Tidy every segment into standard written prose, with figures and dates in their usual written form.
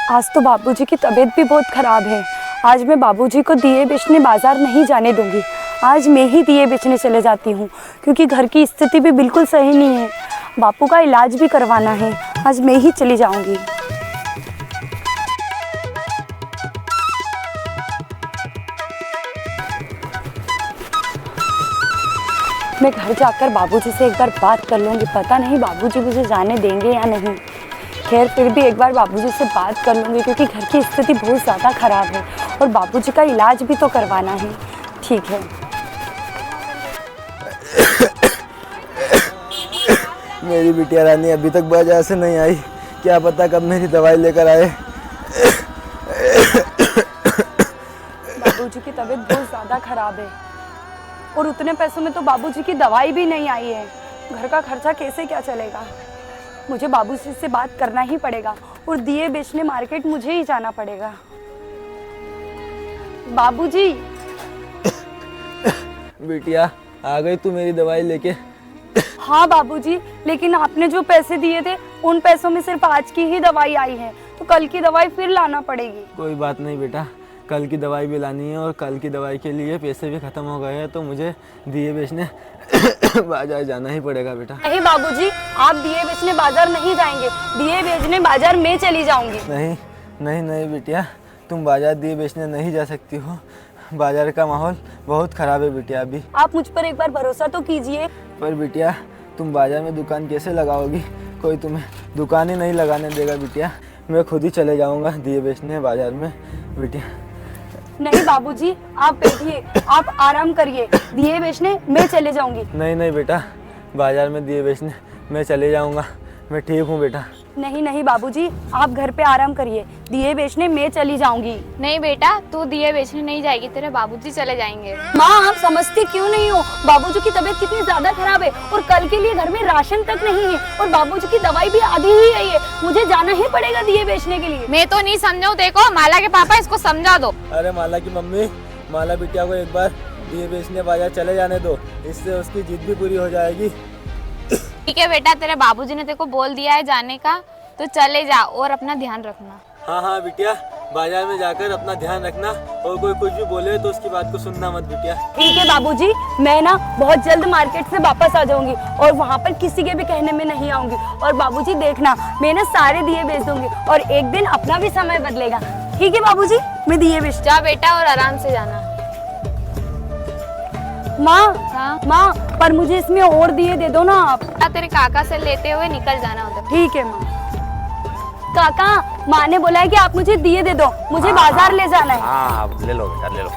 आज तो बाबूजी की तबीयत भी बहुत ख़राब है। आज मैं बाबूजी को दिए बेचने बाज़ार नहीं जाने दूंगी। आज मैं ही दिए बेचने चले जाती हूँ, क्योंकि घर की स्थिति भी बिल्कुल सही नहीं है। बापू का इलाज भी करवाना है। आज मैं ही चली जाऊंगी। मैं घर जाकर बाबूजी से एक बार बात कर लूँगी। पता नहीं बाबूजी मुझे जाने देंगे या नहीं। खैर फिर भी एक बार बाबूजी से बात कर लूँगी, क्योंकि घर की स्थिति बहुत ज़्यादा ख़राब है और बाबूजी का इलाज भी तो करवाना है। ठीक है। मेरी बिटिया रानी अभी तक बाजार से नहीं आई। क्या पता कब मेरी दवाई लेकर आए। बाबूजी की तबीयत बहुत ज़्यादा ख़राब है और उतने पैसों में तो बाबूजी की दवाई भी नहीं आई है। घर का खर्चा कैसे क्या चलेगा। मुझे बाबूजी से बात करना ही पड़ेगा और दिए बेचने मार्केट मुझे ही जाना पड़ेगा। बाबूजी। बिटिया आ गई तू मेरी दवाई लेके? हाँ बाबूजी, लेकिन आपने जो पैसे दिए थे उन पैसों में सिर्फ आज की ही दवाई आई है, तो कल की दवाई फिर लाना पड़ेगी। कोई बात नहीं बेटा, कल की दवाई भी लानी है और कल की दवाई के लिए पैसे भी ख़त्म हो गए हैं, तो मुझे दिए बेचने बाजार जाना ही पड़ेगा बेटा। नहीं बाबूजी, आप दिए बेचने बाजार नहीं जाएंगे। दिए बेचने बाजार में चली जाऊंगी। नहीं नहीं नहीं बिटिया, तुम बाजार दिए बेचने नहीं जा सकती हो। बाजार का माहौल बहुत ख़राब है बिटिया अभी। आप मुझ पर एक बार भरोसा तो कीजिए। पर बिटिया तुम बाजार में दुकान कैसे लगाओगी? कोई तुम्हें दुकान ही नहीं लगाने देगा बिटिया। मैं खुद ही चले जाऊंगा दिए बेचने बाजार में बिटिया। नहीं बाबूजी, आप बैठिए, आप आराम करिए। दिए बेचने मैं चले जाऊंगी। नहीं नहीं बेटा, बाजार में दिए बेचने मैं चले जाऊंगा। मैं ठीक हूँ बेटा। नहीं नहीं बाबूजी, आप घर पे आराम करिए। दिए बेचने मैं चली जाऊंगी। नहीं बेटा, तू दिए बेचने नहीं जाएगी, तेरे बाबूजी चले जाएंगे। माँ, आप समझती क्यों नहीं हो? बाबूजी की तबीयत कितनी ज्यादा खराब है और कल के लिए घर में राशन तक नहीं है और बाबूजी की दवाई भी आधी ही आई है। मुझे जाना ही पड़ेगा दिए बेचने के लिए। मैं तो नहीं समझाऊ। देखो माला के पापा, इसको समझा दो। अरे माला की मम्मी, माला बिटिया को एक बार दिए बेचने बाजार चले जाने दो, इससे उसकी जिद भी पूरी हो जाएगी। ठीक है बेटा, तेरे बाबूजी ने तेरे को बोल दिया है जाने का, तो चले जा और अपना ध्यान रखना। हाँ हाँ बिटिया, बाजार में जाकर अपना ध्यान रखना और कोई कुछ भी बोले तो उसकी बात को सुनना मत बिटिया। ठीक है बाबूजी, मैं ना बहुत जल्द मार्केट से वापस आ जाऊंगी और वहाँ पर किसी के भी कहने में नहीं आऊंगी। और बाबूजी देखना, मैं ना सारे दिए बेच दूंगी और एक दिन अपना भी समय बदलेगा। ठीक है बाबूजी, मैं दिए बेच। जा बेटा और आराम से जाना। माँ, हाँ माँ, पर मुझे इसमें और दिए दे दो ना आप। तेरे काका से लेते हुए निकल जाना उधर। ठीक है माँ। काका, माँ ने बोला है कि आप मुझे दिए दे दो, मुझे बाजार ले जाना है। हाँ ले लो बेटा, ले लो।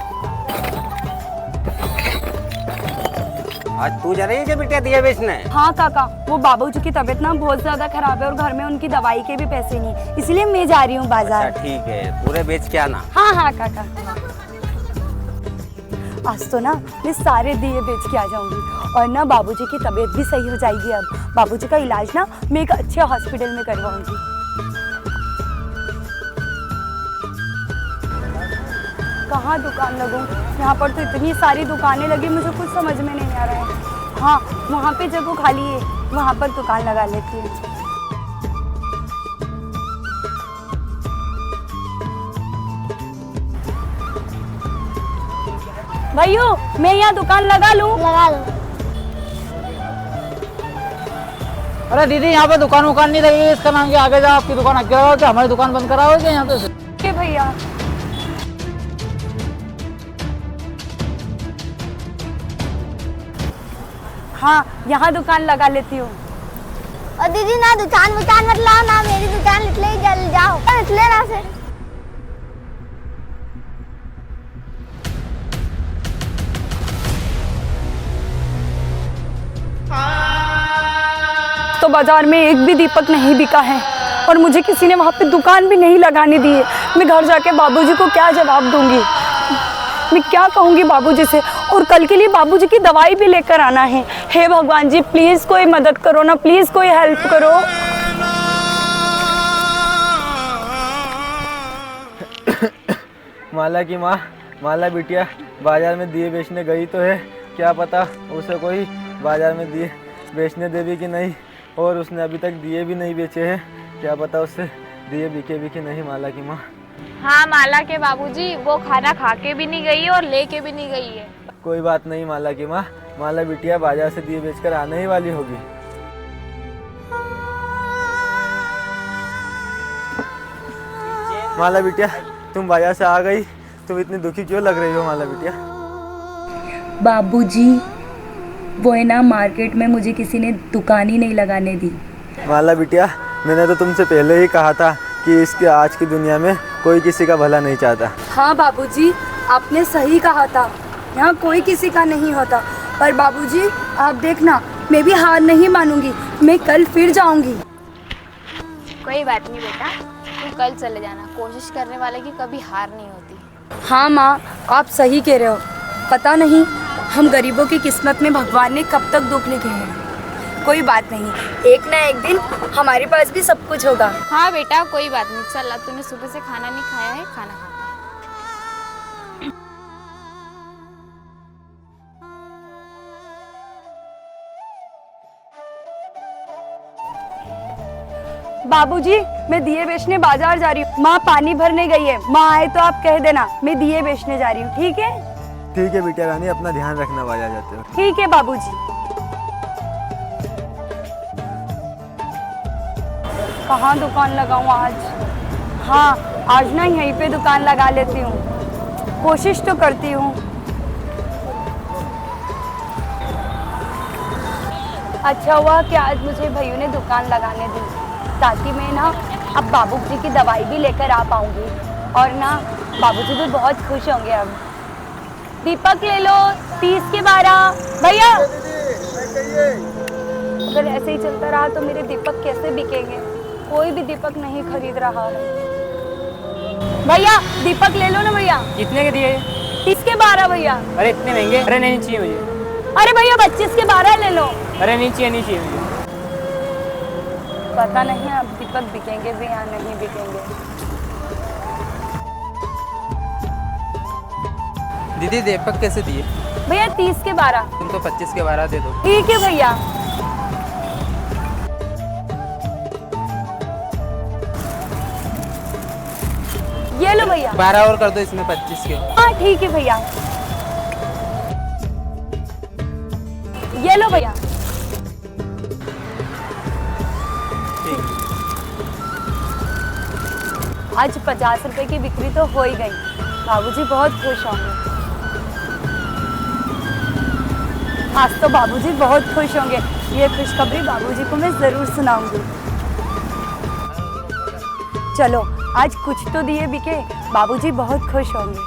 आज तू जा रही है क्या बेटा दिए बेचने? हाँ काका, वो बाबूजी की तबीयत ना बहुत ज्यादा खराब है और घर में उनकी दवाई के भी पैसे नहीं, इसलिए मैं जा रही हूँ बाजार। अच्छा ठीक है, पूरे बेच के आना। हाँ हाँ काका। आज तो ना मैं सारे दिए बेच के आ जाऊंगी और ना बाबूजी की तबीयत भी सही हो जाएगी। अब बाबूजी का इलाज ना मैं एक अच्छे हॉस्पिटल में करवाऊंगी। कहाँ दुकान लगूं? यहाँ पर तो इतनी सारी दुकानें लगी, मुझे कुछ समझ में नहीं आ रहा है। हाँ, वहाँ पे जगह खाली है, वहाँ पर दुकान लगा लेती हूँ। भाइयों, मैं यहाँ दुकान लगा लूँ? लगा लो। अरे दीदी, यहाँ पे दुकान वुकान नहीं लगी, इसका नाम क्या? आगे जाओ, आपकी दुकान आगे लगाओ, क्या हमारी दुकान बंद कराओगे यहाँ पे? ठीक है भैया। हाँ, यहाँ दुकान लगा लेती हूँ। और दीदी ना दुकान मत लाओ ना, मेरी दुकान निकले जल जाओ, निकले ना से। तो बाजार में एक भी दीपक नहीं बिका है और मुझे किसी ने वहाँ पे दुकान भी नहीं लगाने दी है। मैं घर जाके बाबूजी को क्या जवाब दूंगी? मैं क्या कहूँगी बाबूजी से? और कल के लिए बाबूजी की दवाई भी लेकर आना है। हे भगवान जी, प्लीज़ कोई मदद करो ना, प्लीज़ कोई हेल्प करो। माला की माँ, माला बिटिया बाजार में दिए बेचने गई तो है, क्या पता उसे कोई बाजार में दिए बेचने देवी कि नहीं, और उसने अभी तक दिए भी नहीं बेचे हैं। क्या पता उससे दिए बिके बिके नहीं माला की माँ। हाँ माला के बाबूजी, वो खाना खा के भी नहीं गई है और लेके भी नहीं गई है। कोई बात नहीं माला की माँ, माला बिटिया बाजार से दिए बेचकर आने ही वाली होगी। माला बिटिया तुम बाजार से आ गई, तुम इतनी दुखी क्यों लग रही हो माला बिटिया? बाबूजी, वो है ना, मार्केट में मुझे किसी ने दुकान ही नहीं लगाने दी। माला बिटिया मैंने तो तुमसे पहले ही कहा था कि इसके आज की दुनिया में कोई किसी का भला नहीं चाहता। हाँ बाबूजी, आपने सही कहा था, यहाँ कोई किसी का नहीं होता। पर बाबूजी आप देखना, मैं भी हार नहीं मानूंगी, मैं कल फिर जाऊंगी। कोई बात नहीं बेटा, तू कल चले जाना। कोशिश करने वाले की कभी हार नहीं होती। हाँ माँ, आप सही कह रहे हो। पता नहीं हम गरीबों की किस्मत में भगवान ने कब तक दुख लिखे हैं। कोई बात नहीं, एक ना एक दिन हमारे पास भी सब कुछ होगा। हाँ बेटा कोई बात नहीं, चल अब तूने सुबह से खाना नहीं खाया है, खाना खा। बाबूजी मैं दिए बेचने बाजार जा रही हूँ। माँ पानी भरने गई है, माँ आए तो आप कह देना मैं दिए बेचने जा रही हूँ, ठीक है? ठीक है बिटिया रानी, अपना ध्यान रखना बाजार जाते हो। ठीक है बाबूजी। कहाँ दुकान लगाऊं आज? हाँ आज ना यहीं पे दुकान लगा लेती हूँ, कोशिश तो करती हूँ। अच्छा हुआ कि आज मुझे भैया ने दुकान लगाने दी, ताकि मैं ना अब बाबूजी की दवाई भी लेकर आ पाऊंगी और ना बाबूजी भी बहुत खुश होंगे। अब दीपक ले लो, 30 के 12। भैया अगर ऐसे ही चलता रहा तो मेरे दीपक कैसे बिकेंगे? कोई भी दीपक नहीं खरीद रहा है। भैया दीपक ले लो ना भैया। कितने के दिए? 30 के 12 भैया। अरे इतने महंगे? अरे नहीं चाहिए मुझे। अरे भैया 25 के 12 ले लो। अरे नहीं चाहिए, नहीं चाहिए मुझे। पता नहीं अब दीपक बिकेंगे भी या नहीं बिकेंगे। दीदी दीपक कैसे दिए? भैया 30 के 12। तुम तो 25 के 12 दे दो। ठीक है भैया। ये लो भैया। 12 और कर दो इसमें 25 के। हाँ ठीक है भैया। ये लो भैया। आज 50 रुपए की बिक्री तो हो ही गई, बाबूजी बहुत खुश होंगे। आज तो बाबूजी बहुत खुश होंगे, ये खुशखबरी बाबूजी को मैं जरूर सुनाऊंगी। चलो आज कुछ तो दिए बिके, बाबूजी बहुत खुश होंगे।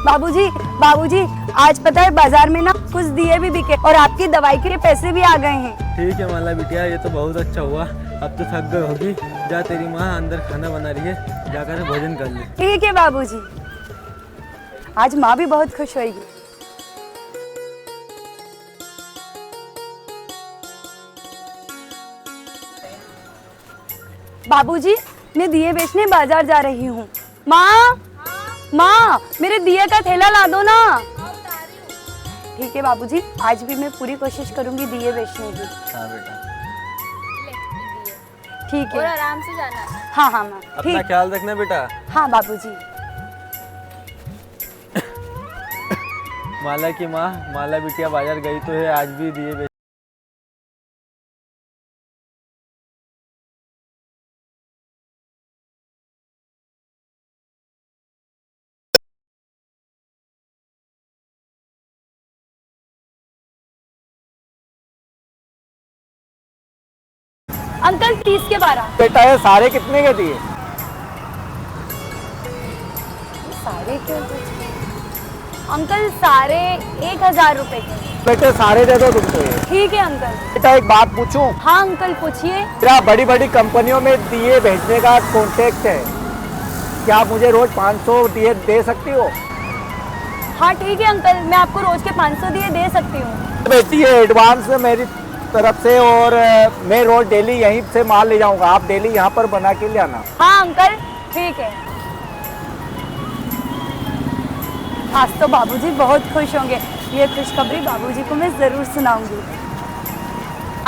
बाबूजी आज पता है बाजार में ना कुछ दिए भी बिके और आपकी दवाई के पैसे भी आ गए हैं। ठीक है माला बिटिया, ये तो बहुत अच्छा हुआ। अब तो थक गई होगी, जा तेरी माँ अंदर खाना बना रही है, जाकर भोजन कर ले। ठीक है बाबूजी, आज माँ भी बहुत खुश होगी। बाबूजी मैं दिए बेचने बाजार जा रही हूँ। माँ मेरे दिए का थैला ला दो ना। ठीक है बाबूजी, आज भी मैं पूरी कोशिश करूंगी दिए बेचने की। हाँ बेटा। ठीक और है। आराम से जाना। हाँ हाँ माँ अपना ठीक। ख्याल रखना बेटा। हाँ बाबूजी। माला की माँ, माला बिटिया बाजार गई तो है, आज भी दिए बेच। अंकल 30 के 12। बेटा ये सारे कितने के दिए? सारे क्यों? अंकल सारे 1000 रुपए के। बेटे सारे दे दो तुमको ये। ठीक है अंकल। बेटा एक बात पूछूं? हाँ अंकल पूछिए। मेरा बड़ी बड़ी कंपनियों में दिए भेजने का कॉन्टेक्ट है, क्या आप मुझे रोज 500 दिए दे सकती हो? हाँ ठीक है अंकल, मैं आपको रोज के 500 दिए दे सकती हूँ। बेटी ये एडवांस है मेरी तरफ से, और मैं रोज डेली यहीं से माल ले जाऊंगा, आप डेली यहाँ पर बना के ले आना। हाँ अंकल ठीक है। आज तो बाबूजी बहुत खुश होंगे, ये खुशखबरी बाबूजी को मैं जरूर सुनाऊंगी।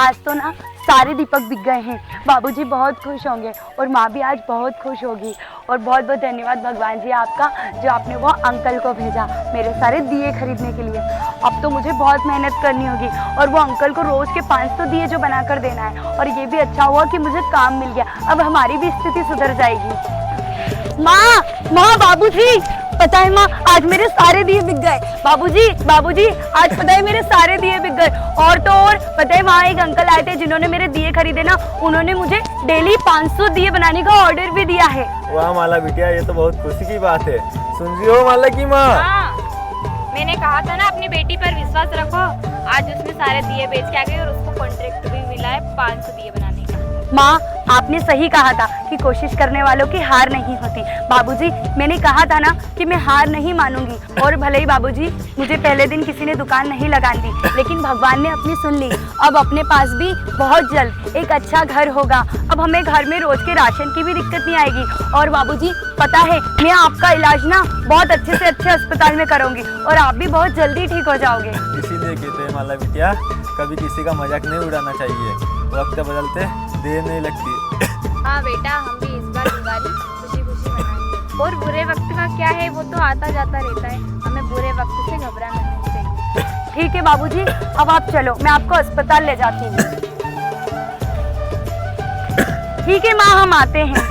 आज तो ना सारे दीपक बिक गए हैं। बाबूजी बहुत खुश होंगे और माँ भी आज बहुत खुश होगी। और बहुत बहुत धन्यवाद भगवान जी आपका, जो आपने वो अंकल को भेजा मेरे सारे दिए खरीदने के लिए। अब तो मुझे बहुत मेहनत करनी होगी और वो अंकल को रोज़ के 500 दिए जो बना कर देना है। और ये भी अच्छा हुआ कि मुझे काम मिल गया, अब हमारी भी स्थिति सुधर जाएगी। माँ बाबूजी, पता है माँ, आज मेरे सारे दिए बिक गए। बाबूजी आज पता है मेरे सारे दिए बिक गए। और तो और पता है, वहाँ एक अंकल आए थे जिन्होंने मेरे दिए खरीदे ना, उन्होंने मुझे डेली 500 दिए बनाने का ऑर्डर भी दिया है। वाह माला बिटिया, ये तो बहुत खुशी की बात है। सुन रही हो माला की माँ? मैंने कहा था ना अपनी बेटी पर विश्वास रखो। आज उसने सारे दिए बेच के आ गई और उसको कॉन्ट्रैक्ट भी मिला है 500 दिए बनाने का। माँ, आपने सही कहा था कि कोशिश करने वालों की हार नहीं होती। बाबूजी, मैंने कहा था ना कि मैं हार नहीं मानूंगी। और भले ही बाबूजी मुझे पहले दिन किसी ने दुकान नहीं लगाने दी, लेकिन भगवान ने अपनी सुन ली। अब अपने पास भी बहुत जल्द एक अच्छा घर होगा। अब हमें घर में रोज के राशन की भी दिक्कत नहीं आएगी। और बाबूजी पता है, मैं आपका इलाज ना बहुत अच्छे से अच्छे अस्पताल में करूँगी और आप भी बहुत जल्दी ठीक हो जाओगे। इसीलिए कहते हैं माला बिटिया, कभी किसी का मजाक नहीं उड़ाना चाहिए। वक्त बदलते देर नहीं लगती। हाँ बेटा, हम भी इस बार दिवाली खुशी खुशी मनाएंगे। और बुरे वक्त का क्या है, वो तो आता जाता रहता है। हमें बुरे वक्त से घबराना नहीं चाहिए। ठीक है बाबूजी, अब आप चलो, मैं आपको अस्पताल ले जाती हूँ। ठीक है माँ, हम आते हैं।